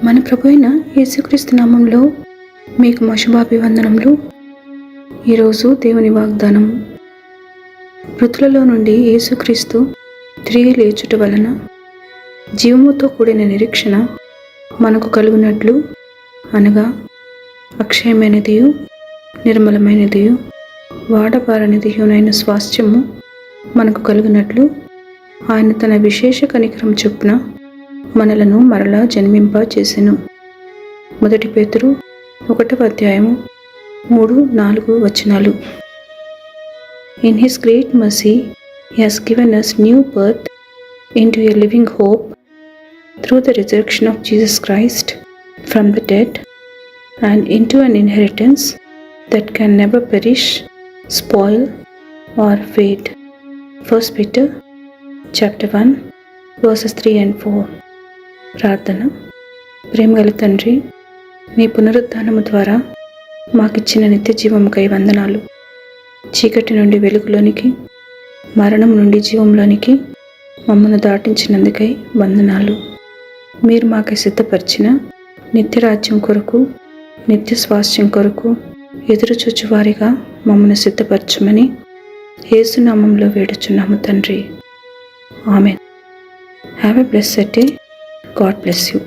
మన ప్రభు అయిన యేసుక్రీస్తు నామంలో మీకు మా శుభాభివందనములు. ఈరోజు దేవుని వాగ్దానం, మృతులలో నుండి యేసుక్రీస్తు తిరిగి లేచుట వలన జీవముతో కూడిన నిరీక్షణ మనకు కలుగునట్లు, అనగా అక్షయమైనదియు నిర్మలమైనదియు వాడబారనిదియునైన స్వాస్థ్యము మనకు కలుగునట్లు, ఆయన తన విశేష కనికరం చొప్పున మనలను మరలా జన్మింప చేసెను. 1 పేతురు 1:3-4 In His great mercy, He has given us new birth into a living hope through the resurrection of Jesus Christ from the dead, and into an inheritance that can never perish, spoil or fade. 1 Peter chapter 1 verses 3 and 4. ప్రార్థన. ప్రేమగల తండ్రి, నీ పునరుద్ధానము ద్వారా మాకిచ్చిన నిత్య జీవముకై వందనాలు. చీకటి నుండి వెలుగులోనికి, మరణం నుండి జీవంలోనికి మమ్మను దాటించినందుకై వందనాలు. మీరు మాకై సిద్ధపరిచిన నిత్య రాజ్యం కొరకు, నిత్య స్వాస్థ్యం కొరకు ఎదురుచూచువారిగా మమ్మను సిద్ధపరచమని యేసు నామంలో వేడుచున్నాము తండ్రి. Amen. Have a blessed day. God bless you.